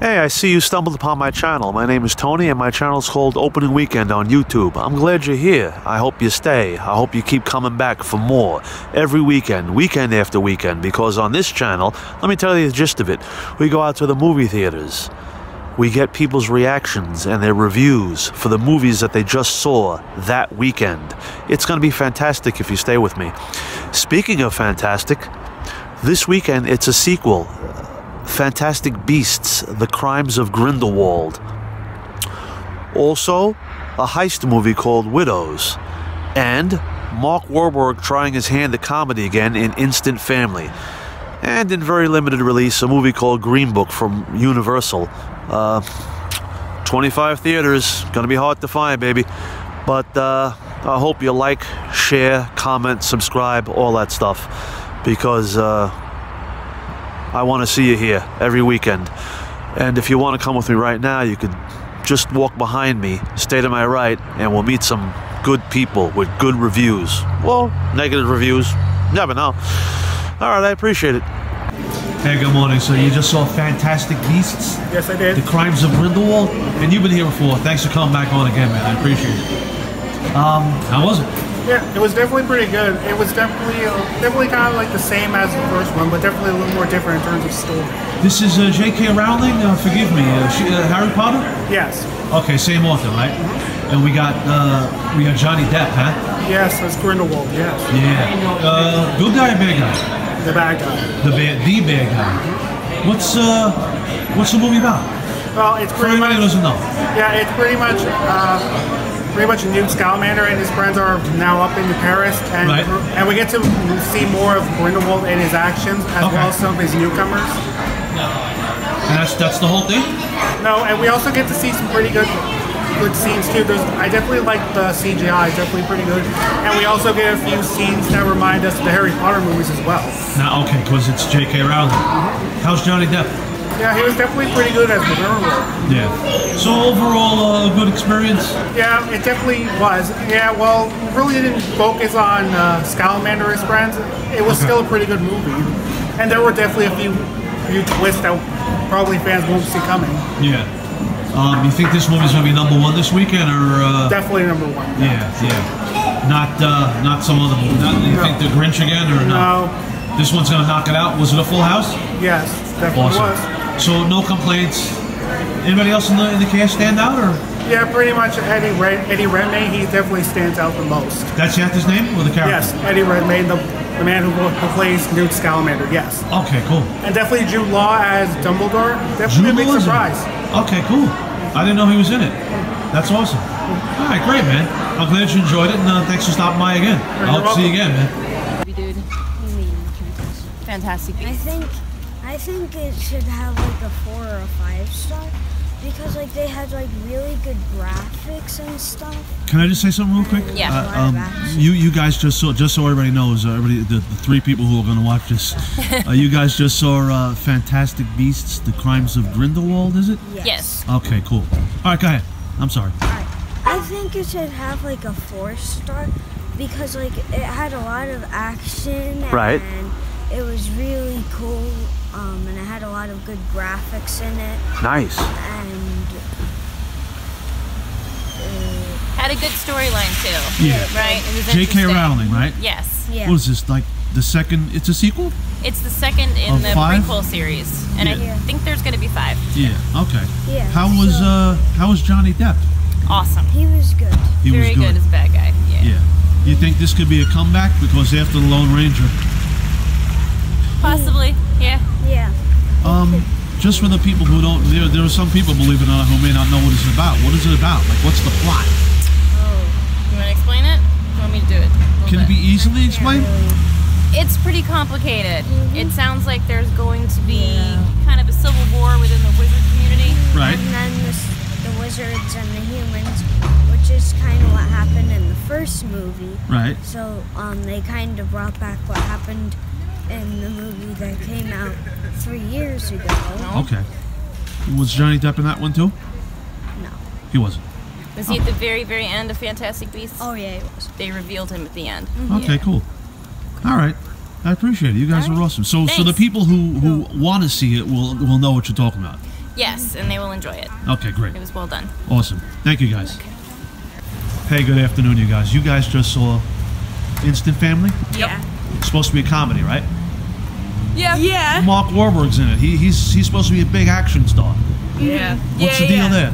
Hey, I see you stumbled upon my channel. My name is Tony and my channel is called Opening Weekend on YouTube. I'm glad you're here. I hope you stay. I hope you keep coming back for more every weekend, weekend after weekend, because on this channel, let me tell you the gist of it. We go out to the movie theaters. We get people's reactions and their reviews for the movies that they just saw that weekend. It's going to be fantastic if you stay with me. Speaking of fantastic, this weekend it's a sequel. Fantastic Beasts, The Crimes of Grindelwald. Also, a heist movie called Widows. And Mark Wahlberg trying his hand at comedy again in Instant Family. And in very limited release, a movie called Green Book from Universal. 25 theaters, gonna be hard to find, baby. But I hope you like, share, comment, subscribe, all that stuff. Because I want to see you here every weekend. And if you want to come with me right now, you could just walk behind me, stay to my right, and we'll meet some good people with good reviews. Well, negative reviews, never know. All right, I appreciate it. Hey, good morning. So you just saw Fantastic Beasts? Yes, I did. The Crimes of Grindelwald? And you've been here before. Thanks for coming back on again, man. I appreciate it. How was it? Yeah, it was definitely pretty good. It was definitely kind of like the same as the first one, but definitely a little more different in terms of story. This is J.K. Rowling, forgive me, Harry Potter? Yes. Okay, same author, right? Mm-hmm. And we got Johnny Depp, huh? Yes, that's Grindelwald, yes. Yeah. Good guy or bad guy? The bad guy. The bad guy. What's the movie about? Well, it's pretty much... Everybody doesn't know. Yeah, it's pretty much Newt Scamander and his friends are now up in Paris, and right. And we get to see more of Grindelwald and his actions, as well as some of his newcomers. And that's the whole thing? No, and we also get to see some pretty good scenes too. I definitely like the CGI, it's definitely pretty good. And we also get a few scenes that remind us of the Harry Potter movies as well. Now, okay, because it's J.K. Rowling. How's Johnny Depp? Yeah, he was definitely pretty good as the Grindelwald. Yeah. So overall, a good experience? Yeah, it definitely was. Yeah, well, really didn't focus on Scamander and his friends. It was still a pretty good movie. And there were definitely a few twists that probably fans won't see coming. Yeah. You think this movie's going to be #1 this weekend, or? Definitely #1. Yeah, yeah. Not some other movie. You think The Grinch again, or no? No. This one's going to knock it out. Was it a full house? Yes, definitely was. So no complaints. Anybody else in the cast stand out, or? Yeah, pretty much Eddie Redmayne. He definitely stands out the most. That's the actor's name, or the character? Yes, Eddie Redmayne, the man who plays Newt Scamander. Yes. Okay, cool. And definitely Jude Law as Dumbledore. Definitely a big surprise. Okay, cool. I didn't know he was in it. That's awesome. All right, great, man. I'm glad you enjoyed it, and thanks for stopping by again. I hope to see you again, man. Dude. Fantastic Beasts. I think it should have like a 4 or a 5 star because like they had like really good graphics and stuff. Can I just say something real quick? Yeah. You guys just so everybody knows, the 3 people who are going to watch this, you guys just saw Fantastic Beasts: The Crimes of Grindelwald, is it? Yes. Okay, cool. All right, go ahead. I'm sorry. Alright. I think it should have like a 4 star because like it had a lot of action and it was really cool. And it had a lot of good graphics in it. Nice. And had a good storyline too. Yeah. Right? It was J.K. Rowling, right? Yes. yeah. What is this, like the second, it's a sequel? It's the second in Of the 5? prequel series. And I think there's going to be 5. Yeah, okay. Yeah, How was Johnny Depp? Awesome. He was good. He Very was good as a bad guy. Yeah. You think this could be a comeback? Because after The Lone Ranger... Possibly. Yeah. Yeah. Just for the people who don't, there are some people, believe it or not, who may not know what it's about. What is it about? Like, what's the plot? Oh. You want to explain it? You want me to do it? Can it be easily explained? It's pretty complicated. It sounds like there's going to be kind of a civil war within the wizard community. Right. And then the wizards and the humans, which is kind of what happened in the first movie. Right. So they kind of brought back what happened in the movie that came out 3 years ago. Okay. Was Johnny Depp in that one too? No. He wasn't. Was he at the very, very end of Fantastic Beasts? Oh yeah, he was. They revealed him at the end. Okay, cool. All right. I appreciate it. You guys are awesome. So the people who want to see it will know what you're talking about. Yes, and they will enjoy it. Okay, great. It was well done. Awesome. Thank you, guys. Hey, good afternoon, you guys. You guys just saw Instant Family? Yeah. It's supposed to be a comedy, right? Yeah. Yeah. Mark Wahlberg's in it. He's supposed to be a big action star. Yeah. What's the deal there?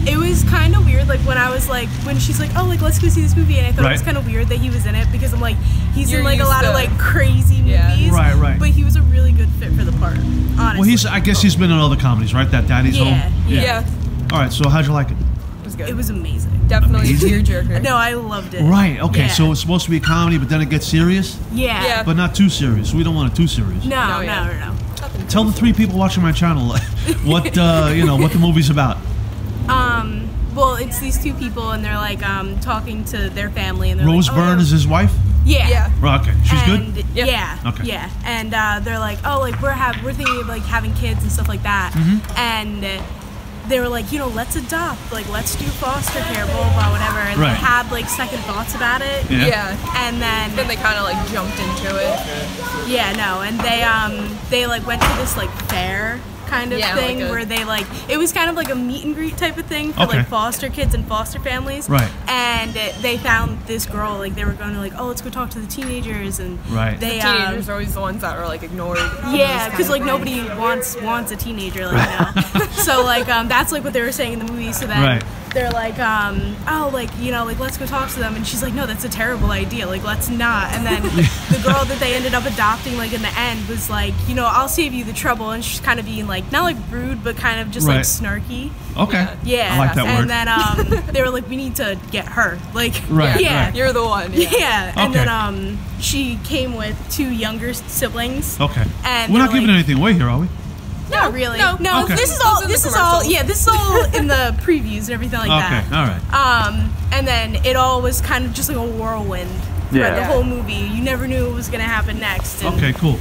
It was kind of weird, like when I was like, when she's like, oh, like let's go see this movie, and I thought it was kind of weird that he was in it because I'm like, he's in like a lot of like crazy movies. Right. But he was a really good fit for the part, honestly. Well, I guess he's been in other comedies, right? That Daddy's Home? Yeah. All right, so how'd you like it? It was good. It was amazing. Definitely a tearjerker. No, I loved it. Right, okay, so it's supposed to be a comedy, but then it gets serious? Yeah. But not too serious. We don't want it too serious. No. Tell the 3 people watching my channel what what the movie's about. Well, it's these 2 people, and they're like talking to their family, and they're Rose like, Byrne is his wife? Yeah. Right, okay, she's and, good. Yeah. Okay. Yeah, and they're like, oh, like we're thinking of like having kids and stuff like that, and they were like, let's adopt, like let's do foster care, blah blah, whatever, and they had like second thoughts about it. Yeah. And then they kind of like jumped into it. Yeah, no, and they like went to this like fair kind of thing where they like, it was kind of like a meet and greet type of thing for like foster kids and foster families. Right. And they found this girl, like they were going to like, oh, let's go talk to the teenagers, and the teenagers are always the ones that are like ignored. Yeah, because like nobody wants a teenager, like so like that's like what they were saying in the movie. So then they're like, oh, like like let's go talk to them, and she's like, no, that's a terrible idea, like let's not. And then the girl that they ended up adopting, like in the end, was like, I'll save you the trouble, and she's kind of being like, not like rude, but kind of just like snarky. Okay. Yeah. I like that word. And then they were like, we need to get her, like you're the one. And then she came with 2 younger siblings. Okay. And we're not giving anything away here, are we? Not really. No. Okay. This is all in the previews and everything like that. Okay, all right. And then it all was kind of just like a whirlwind throughout the whole movie. You never knew what was gonna happen next. Okay, cool.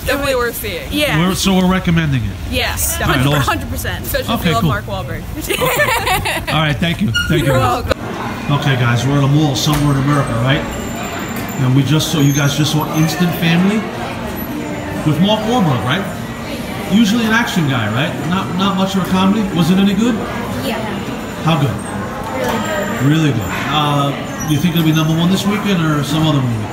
Definitely worth seeing. Yeah. So we're recommending it. Yes, Definitely. 100%. Especially if you love Mark Wahlberg. All right, thank you. You're welcome. Okay, guys, we're at a mall somewhere in America, right? And you guys just saw Instant Family with Mark Wahlberg, right? Usually an action guy, right? Not much of a comedy. Was it any good? Yeah. How good? Really good. Really good. Do you think it'll be #1 this weekend or some other movie?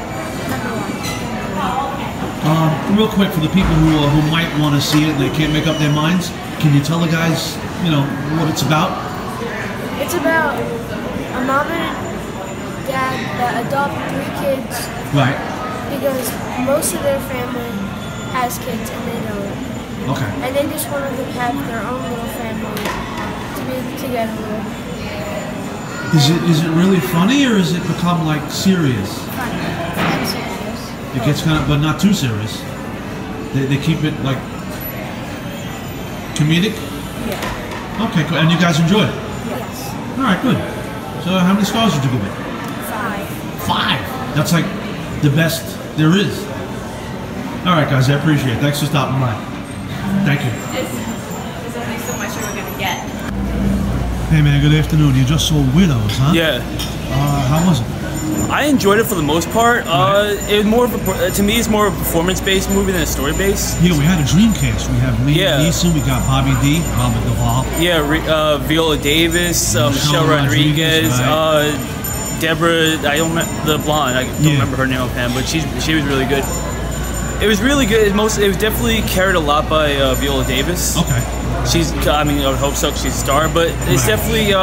Real quick, for the people who might want to see it and they can't make up their minds, can you tell the guys, what it's about? It's about a mom and dad that adopt 3 kids. Right. Because most of their family has kids and they don't. Okay. And they just wanted to have their own little family to be together with. Is it really funny, or is it become like serious? Funny. And serious. It gets kind of, but not too serious. They keep it like comedic? Yeah. Okay, cool. And you guys enjoyed it? Yes. All right, good. So how many stars did you give it? 5. 5? That's like the best there is. All right, guys, I appreciate it. Thanks for stopping by. Thank you. There's only so much we're gonna get. Hey, man, good afternoon. You just saw Widows, huh? Yeah. How was it? I enjoyed it for the most part. It was more of to me, it's more of a performance-based movie than a story-based. Yeah, we had a dream cast. We have Liam Neeson, we got Bobby D, Robert Duvall. Yeah, Viola Davis, Michelle Rodriguez, Deborah. I don't remember the blonde. I don't remember her name offhand, but she was really good. It was really good. It was definitely carried a lot by Viola Davis. Okay. I would hope so. 'Cause she's a star, but it's definitely.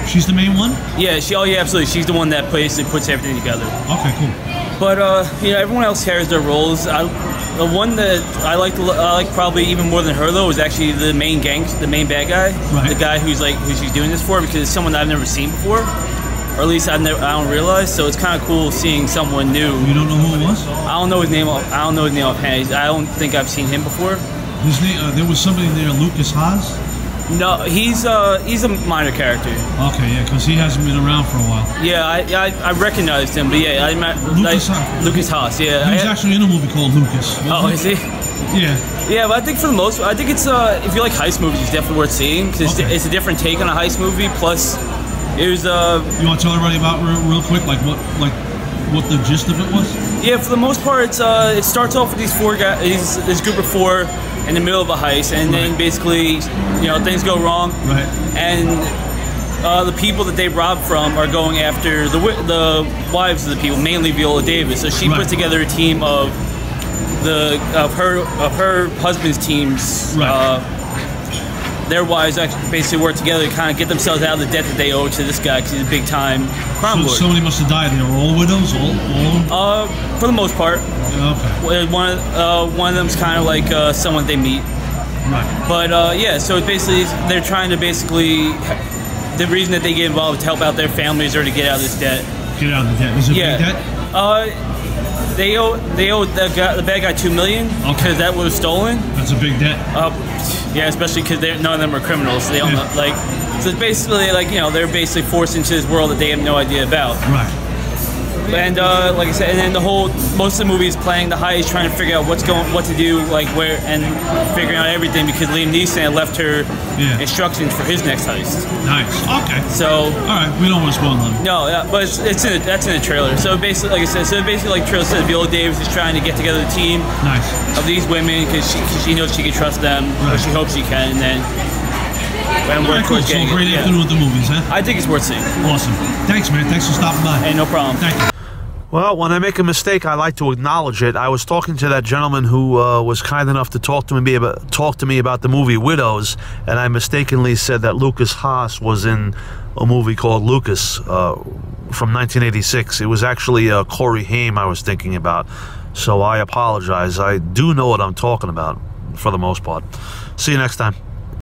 She's the main one? Yeah, absolutely. She's the one that puts everything together. Okay, cool. But everyone else carries their roles. The one that I like probably even more than her though was actually the main bad guy, the guy who she's doing this for, because it's someone that I've never seen before, or at least I don't realize. So it's kind of cool seeing someone new. You don't know who it was? I don't know his name. I don't know his name offhand. I don't think I've seen him before. His name? There was somebody in there, Lucas Haas. No, he's a minor character. Okay, yeah, because he hasn't been around for a while. Yeah, I recognized him, but yeah, Lucas Haas. Yeah, he was actually in a movie called Lucas. Oh, is he? Yeah. Yeah, but I think for the most part, I think it's if you like heist movies, it's definitely worth seeing because it's a different take on a heist movie. Plus, it was. You want to tell everybody about real quick, like what the gist of it was? Yeah, for the most part, it starts off with these four guys, this group of four in the middle of a heist, and then basically, things go wrong, and the people that they rob from are going after the wives of the people, mainly Viola Davis. So she puts together a team of her husband's teams. Their wives actually basically work together to kind of get themselves out of the debt that they owe to this guy because he's a big time crime lord. So somebody must have died. They were all widows, all of them? For the most part. Okay. One of them's kind of like someone they meet. Right. But yeah, so basically they're trying to the reason that they get involved to help out their families or to get out of this debt. Get out of the debt. Is it big debt? They owe the bad guy $2 million because that was stolen. That's a big debt. Yeah, especially because none of them are criminals. So they don't know, so it's basically like they're basically forced into this world that they have no idea about. Right. And like I said, and then most of the movie is playing the heist, trying to figure out what to do, like where, and figuring out everything because Liam Neeson had left her instructions for his next heist. Nice. Okay. So. All right, we don't want to spoil them. No, but that's in the trailer. So basically, like I said, like the trailer says, Viola Davis is trying to get together a team of these women because she knows she can trust them, or she hopes she can, and then. Cool. So great afternoon with the movies, huh? I think it's worth seeing. Awesome. Thanks, man. Thanks for stopping by. Hey, no problem. Thank you. Well, when I make a mistake, I like to acknowledge it. I was talking to that gentleman who was kind enough to talk to me about the movie Widows, and I mistakenly said that Lucas Haas was in a movie called Lucas from 1986. It was actually Corey Haim I was thinking about, so I apologize. I do know what I'm talking about for the most part. See you next time.